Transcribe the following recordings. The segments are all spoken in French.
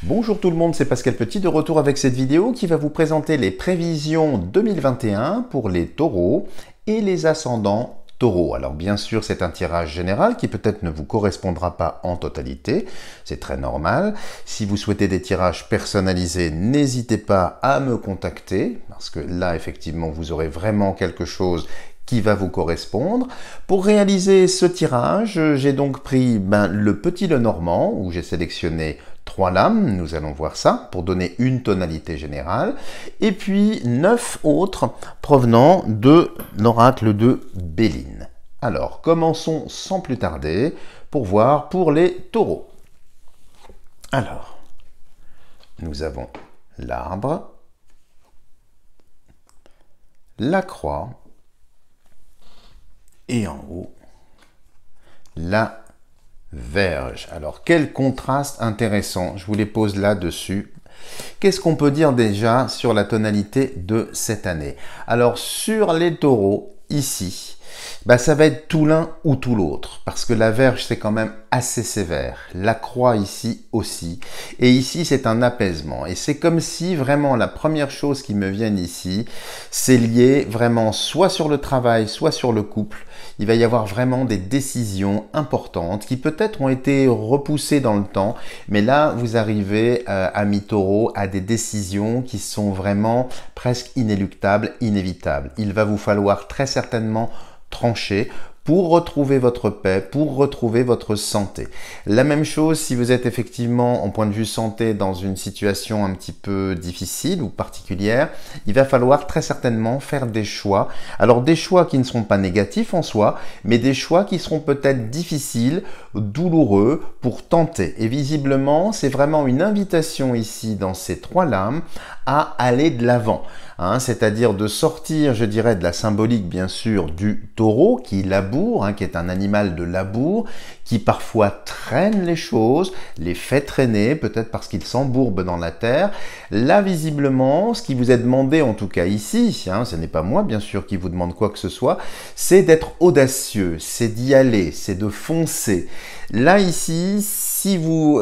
Bonjour tout le monde, c'est Pascal Petit de retour avec cette vidéo qui va vous présenter les prévisions 2021 pour les taureaux et les ascendants taureaux. Alors bien sûr, c'est un tirage général qui peut-être ne vous correspondra pas en totalité, c'est très normal. Si vous souhaitez des tirages personnalisés, n'hésitez pas à me contacter parce que là, effectivement, vous aurez vraiment quelque chose qui va vous correspondre. Pour réaliser ce tirage, j'ai donc pris le petit Lenormand où j'ai sélectionné 3 lames, nous allons voir ça, pour donner une tonalité générale, et puis 9 autres provenant de l'oracle de Béline. Alors, commençons sans plus tarder pour voir pour les taureaux. Alors, nous avons l'arbre, la croix, et en haut, la Verge. Alors, quel contraste intéressant, je vous les pose là-dessus. Qu'est-ce qu'on peut dire déjà sur la tonalité de cette année? Alors, sur les taureaux, ici, ça va être tout l'un ou tout l'autre, parce que la Verge, c'est quand même assez sévère. La croix ici aussi. Et ici, c'est un apaisement. Et c'est comme si vraiment la première chose qui me vient ici, c'est lié vraiment soit sur le travail, soit sur le couple. Il va y avoir vraiment des décisions importantes qui peut-être ont été repoussées dans le temps, mais là, vous arrivez à mi-taureau à des décisions qui sont vraiment presque inéluctables, inévitables. Il va vous falloir très certainement trancher pour retrouver votre paix, pour retrouver votre santé. La même chose si vous êtes effectivement en point de vue santé dans une situation un petit peu difficile ou particulière, il va falloir très certainement faire des choix. Alors des choix qui ne seront pas négatifs en soi, mais des choix qui seront peut-être difficiles, douloureux pour tenter. Et visiblement, c'est vraiment une invitation ici dans ces 3 lames à aller de l'avant. C'est-à-dire de sortir, je dirais, de la symbolique bien sûr du taureau qui laboure, qui est un animal de labour, qui parfois traîne les choses, les fait traîner, peut-être parce qu'il s'embourbe dans la terre. Là, visiblement, ce qui vous est demandé, en tout cas ici, ce n'est pas moi bien sûr qui vous demande quoi que ce soit, c'est d'être audacieux, c'est d'y aller, c'est de foncer. Là, ici, si vous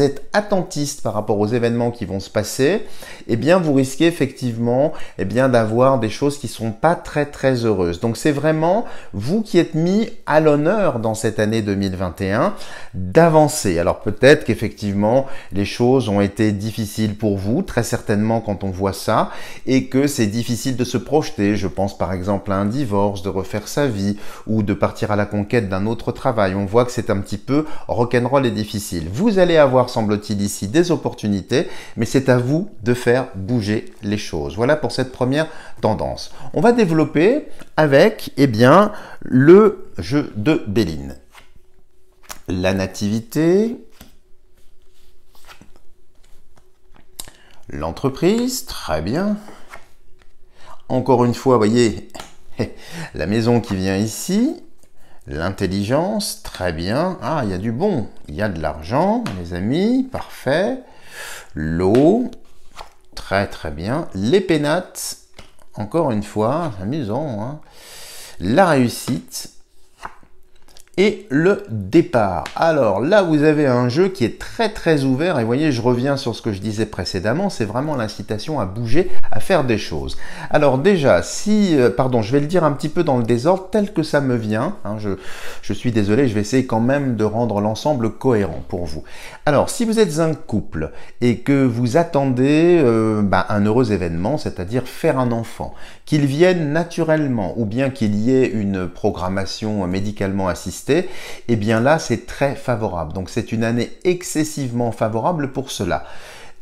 êtes attentiste par rapport aux événements qui vont se passer, eh bien, vous risquez effectivement d'avoir des choses qui ne sont pas très très heureuses. Donc, c'est vraiment vous qui êtes mis à l'honneur dans cette année 2021 d'avancer. Alors, peut-être qu'effectivement, les choses ont été difficiles pour vous, très certainement quand on voit ça, et que c'est difficile de se projeter. Je pense par exemple à un divorce, de refaire sa vie, ou de partir à la conquête d'un autre travail. On voit que c'est un petit peu rock'n'roll et difficile. Vous allez avoir, semble-t-il ici, des opportunités, mais c'est à vous de faire bouger les choses. Voilà pour cette première tendance. On va développer avec, le jeu de Béline. La nativité, l'entreprise, très bien. Encore une fois, voyez, la maison qui vient ici, l'intelligence, très bien. Ah, il y a du bon, il y a de l'argent, les amis, parfait. L'eau, très très bien. Les pénates, encore une fois, amusant. La réussite et le départ. Alors là, vous avez un jeu qui est très très ouvert et vous voyez, je reviens sur ce que je disais précédemment, c'est vraiment l'incitation à bouger, à faire des choses. Alors déjà, je vais le dire un petit peu dans le désordre tel que ça me vient, je suis désolé, je vais essayer quand même de rendre l'ensemble cohérent pour vous. Alors, si vous êtes un couple et que vous attendez un heureux événement, c'est-à-dire faire un enfant, qu'il vienne naturellement ou bien qu'il y ait une programmation médicalement assistée, eh bien là, c'est très favorable. Donc, c'est une année excessivement favorable pour cela.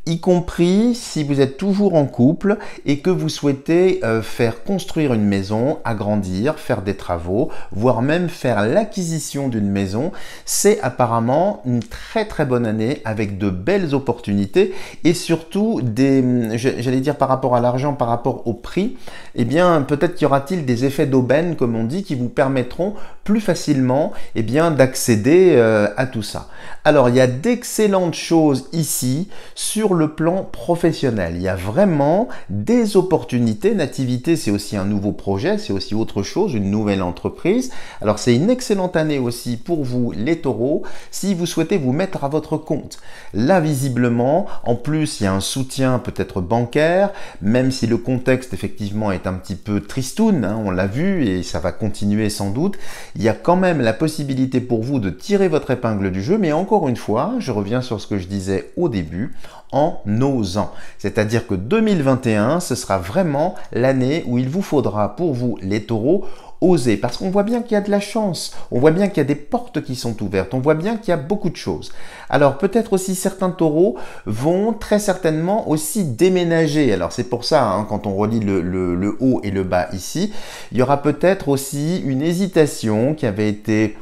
Y compris si vous êtes toujours en couple et que vous souhaitez faire construire une maison, agrandir, faire des travaux, voire même faire l'acquisition d'une maison, c'est apparemment une très très bonne année avec de belles opportunités et surtout j'allais dire par rapport à l'argent, par rapport au prix, peut-être qu'il y aura-t-il des effets d'aubaine, comme on dit, qui vous permettront plus facilement d'accéder à tout ça. Alors, il y a d'excellentes choses ici sur sur le plan professionnel. Il y a vraiment des opportunités. Nativité, c'est aussi un nouveau projet, c'est aussi autre chose, une nouvelle entreprise. Alors c'est une excellente année aussi pour vous les taureaux si vous souhaitez vous mettre à votre compte. Là visiblement, en plus il y a un soutien peut-être bancaire, même si le contexte effectivement est un petit peu tristoun, hein, on l'a vu et ça va continuer sans doute, il y a quand même la possibilité pour vous de tirer votre épingle du jeu, mais encore une fois, je reviens sur ce que je disais au début, en osant. C'est-à-dire que 2021, ce sera vraiment l'année où il vous faudra pour vous les taureaux oser, parce qu'on voit bien qu'il y a de la chance, on voit bien qu'il y a des portes qui sont ouvertes, on voit bien qu'il y a beaucoup de choses. Alors peut-être aussi certains taureaux vont très certainement aussi déménager. Alors c'est pour ça, hein, quand on relit le haut et le bas ici, il y aura peut-être aussi une hésitation qui avait été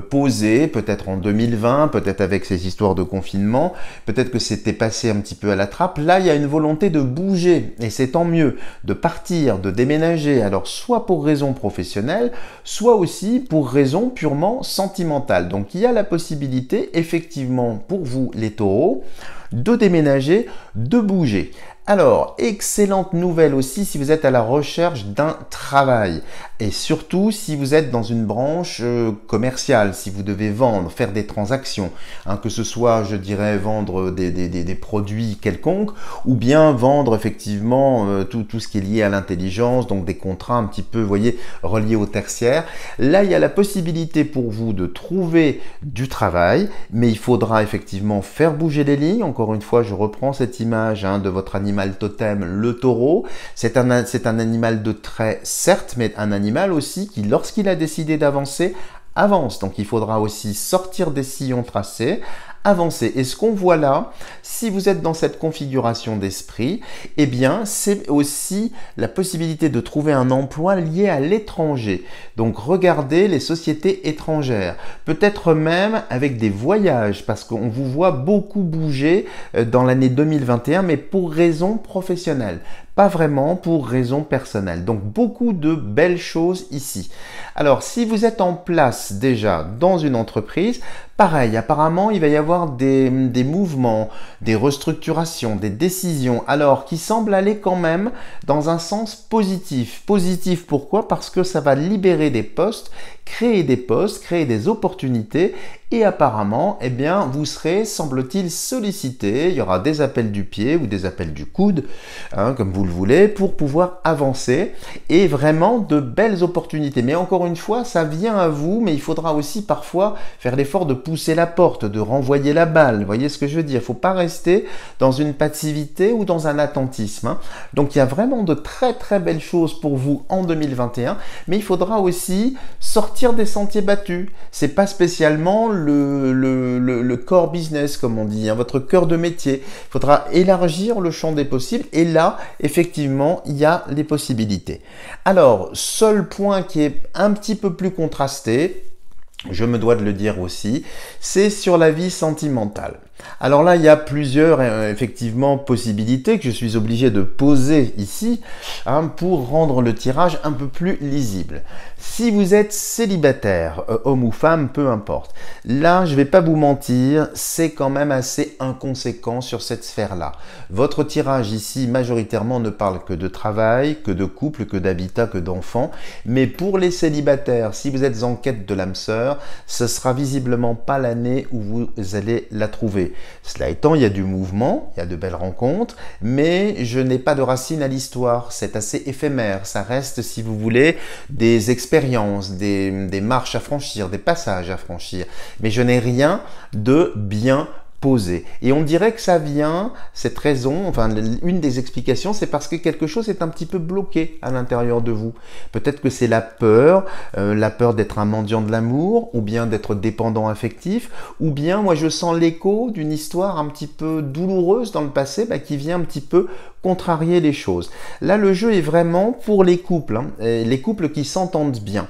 posée, peut-être en 2020, peut-être avec ces histoires de confinement, peut-être que c'était passé un petit peu à la trappe. Là, il y a une volonté de bouger, et c'est tant mieux, de partir, de déménager, alors soit pour raison professionnelle, soit aussi pour raison purement sentimentale. Donc il y a la possibilité, effectivement, pour vous les taureaux, de déménager, de bouger. Alors, excellente nouvelle aussi si vous êtes à la recherche d'un travail et surtout si vous êtes dans une branche commerciale, si vous devez vendre, faire des transactions, hein, que ce soit, je dirais, vendre des produits quelconques ou bien vendre effectivement tout ce qui est lié à l'intelligence, donc des contrats un petit peu, vous voyez, reliés au tertiaire. Là, il y a la possibilité pour vous de trouver du travail, mais il faudra effectivement faire bouger les lignes. Encore une fois, je reprends cette image, hein, de votre animal totem, le taureau. C'est un animal de trait, certes, mais un animal aussi qui, lorsqu'il a décidé d'avancer, avance. Donc il faudra aussi sortir des sillons tracés, avancer. Et ce qu'on voit là, si vous êtes dans cette configuration d'esprit, eh bien, c'est aussi la possibilité de trouver un emploi lié à l'étranger. Donc, regardez les sociétés étrangères. Peut-être même avec des voyages, parce qu'on vous voit beaucoup bouger dans l'année 2021, mais pour raison professionnelle. Pas vraiment pour raison personnelle. Donc, beaucoup de belles choses ici. Alors, si vous êtes en place déjà dans une entreprise, pareil, apparemment, il va y avoir des mouvements, des restructurations, des décisions, alors qui semblent aller quand même dans un sens positif. Positif, pourquoi? Parce que ça va libérer des postes, créer des opportunités et apparemment, eh bien, vous serez, semble-t-il, sollicité. Il y aura des appels du pied ou des appels du coude, hein, comme vous le voulez, pour pouvoir avancer et vraiment de belles opportunités. Mais encore une fois, ça vient à vous, mais il faudra aussi parfois faire l'effort de pousser la porte, de renvoyer la balle. Vous voyez ce que je veux dire? Il ne faut pas rester dans une passivité ou dans un attentisme, hein. Donc, il y a vraiment de très très belles choses pour vous en 2021, mais il faudra aussi sortir des sentiers battus. C'est pas spécialement le core business, comme on dit, hein, votre cœur de métier. Il faudra élargir le champ des possibles et là, effectivement, il y a les possibilités. Alors, seul point qui est un petit peu plus contrasté, je me dois de le dire aussi, c'est sur la vie sentimentale. Alors là, il y a plusieurs effectivement possibilités que je suis obligé de poser ici, hein, pour rendre le tirage un peu plus lisible. Si vous êtes célibataire, homme ou femme, peu importe, là, je ne vais pas vous mentir, c'est quand même assez inconséquent sur cette sphère-là. Votre tirage ici, majoritairement, ne parle que de travail, que de couple, que d'habitat, que d'enfants. Mais pour les célibataires, si vous êtes en quête de l'âme sœur, ce sera visiblement pas l'année où vous allez la trouver. Cela étant, il y a du mouvement, il y a de belles rencontres, mais je n'ai pas de racine à l'histoire. C'est assez éphémère. Ça reste, si vous voulez, des expériences, des marches à franchir, des passages à franchir. Mais je n'ai rien de bien posé. Et on dirait que ça vient, cette raison, enfin une des explications, c'est parce que quelque chose est un petit peu bloqué à l'intérieur de vous. Peut-être que c'est la peur d'être un mendiant de l'amour, ou bien d'être dépendant affectif, ou bien moi je sens l'écho d'une histoire un petit peu douloureuse dans le passé, qui vient un petit peu contrarier les choses. Là, le jeu est vraiment pour les couples, hein, les couples qui s'entendent bien.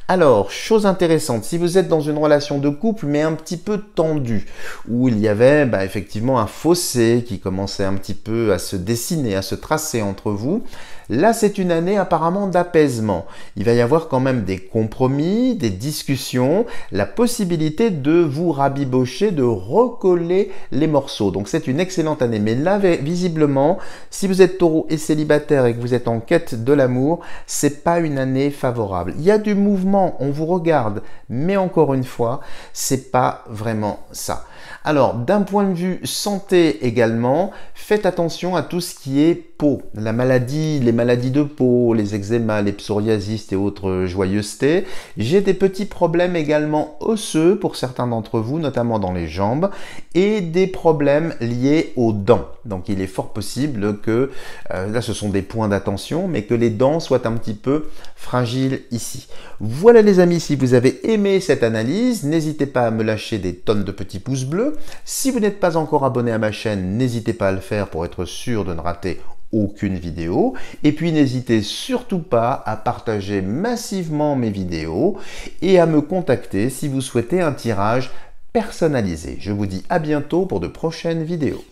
Alors, chose intéressante, si vous êtes dans une relation de couple, mais un petit peu tendue, où il y avait effectivement un fossé qui commençait un petit peu à se dessiner, à se tracer entre vous, là, c'est une année apparemment d'apaisement. Il va y avoir quand même des compromis, des discussions, la possibilité de vous rabibocher, de recoller les morceaux. Donc, c'est une excellente année. Mais là, visiblement, si vous êtes taureau et célibataire et que vous êtes en quête de l'amour, c'est pas une année favorable. Il y a du mouvement, on vous regarde, mais encore une fois, c'est pas vraiment ça. Alors, d'un point de vue santé également, faites attention à tout ce qui est peau, la maladie, les maladies de peau, les eczémas, les psoriasis et autres joyeusetés. J'ai des petits problèmes également osseux pour certains d'entre vous, notamment dans les jambes, et des problèmes liés aux dents. Donc, il est fort possible que, là ce sont des points d'attention, mais que les dents soient un petit peu fragiles ici. Voilà les amis, si vous avez aimé cette analyse, n'hésitez pas à me lâcher des tonnes de petits pouces bleus. Si vous n'êtes pas encore abonné à ma chaîne, n'hésitez pas à le faire pour être sûr de ne rater aucune vidéo. Et puis n'hésitez surtout pas à partager massivement mes vidéos et à me contacter si vous souhaitez un tirage personnalisé. Je vous dis à bientôt pour de prochaines vidéos.